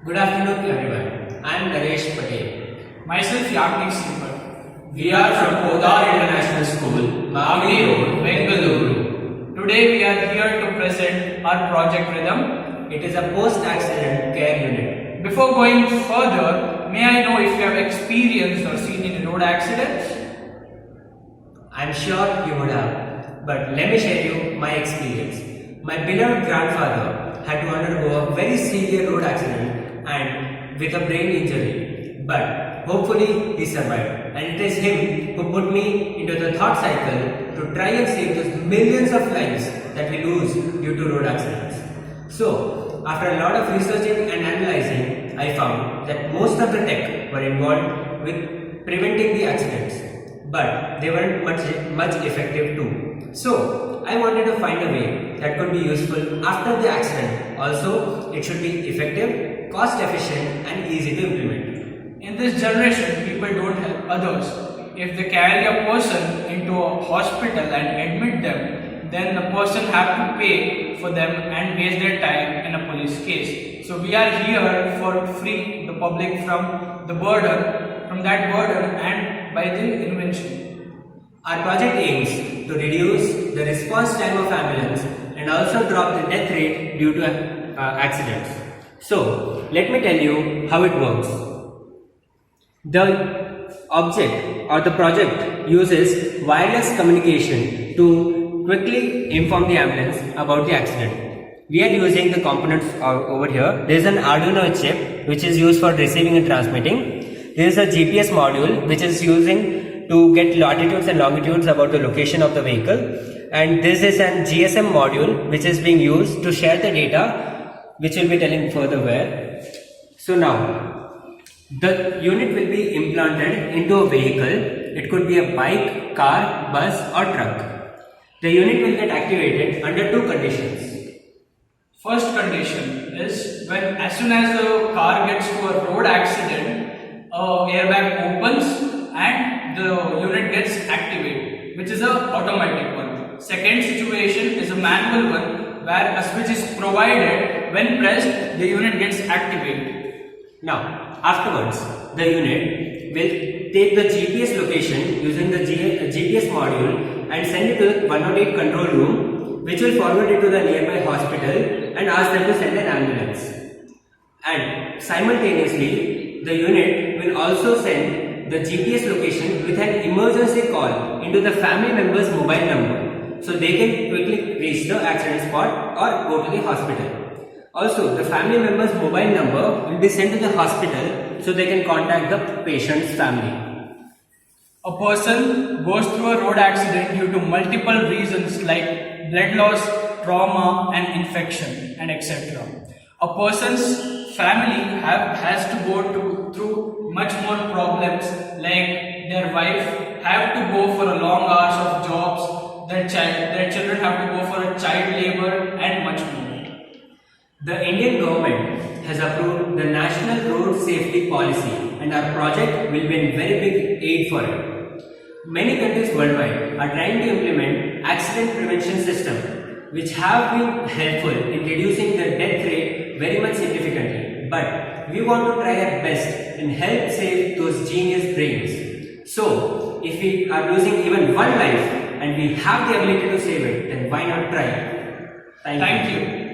Good afternoon to everyone. I am Naresh Patel. Myself Yagnik Simpat. We are from Podar International School, Magni Road, Bengaluru. Today we are here to present our project Rhythm. It is a post-accident care unit. Before going further, may I know if you have experienced or seen any road accidents? I am sure you would have, but let me share you my experience. My beloved grandfather had to undergo a very severe road accident and with a brain injury, but hopefully he survived, and it is him who put me into the thought cycle to try and save those millions of lives that we lose due to road accidents. So, after a lot of researching and analyzing, I found that most of the tech were involved with preventing the accidents, but they weren't much effective too. So, I wanted to find a way that could be useful after the accident. Also, it should be effective, cost efficient and easy to implement. In this generation, people don't help others. If they carry a person into a hospital and admit them, then the person have to pay for them and waste their time in a police case. So we are here for free the public from that burden and by the invention. Our project aims to reduce the response time of ambulance and also drop the death rate due to accidents. So, let me tell you how it works. The object or the project uses wireless communication to quickly inform the ambulance about the accident. We are using the components over here. There is an Arduino chip which is used for receiving and transmitting. There is a GPS module which is using to get latitudes and longitudes about the location of the vehicle, and this is an GSM module which is being used to share the data, which will be telling further where. So now, the unit will be implanted into a vehicle. It could be a bike, car, bus or truck. The unit will get activated under two conditions. First condition is when as soon as the car gets to a road accident, airbag opens and the unit gets activated, which is an automatic one. Second situation is a manual one where a switch is provided. When pressed, the unit gets activated. Now, afterwards, the unit will take the GPS location using the GPS module and send it to the 108 control room, which will forward it to the nearby hospital and ask them to send an ambulance. And simultaneously, the unit will also send the GPS location with an emergency call into the family member's mobile number, so they can quickly reach the accident spot or go to the hospital. Also, the family member's mobile number will be sent to the hospital so they can contact the patient's family. A person goes through a road accident due to multiple reasons like blood loss, trauma and infection and etc. A person's family has to go through much more problems, like their wife have to go for a long hours of jobs, their children have to go for a child labor and much more. The Indian government has approved the National Road Safety Policy, and our project will be a very big aid for it. Many countries worldwide are trying to implement accident prevention systems which have been helpful in reducing the death rate very much significantly. But we want to try our best and help save those genius brains. So, if we are losing even one life and we have the ability to save it, then why not try? Thank you.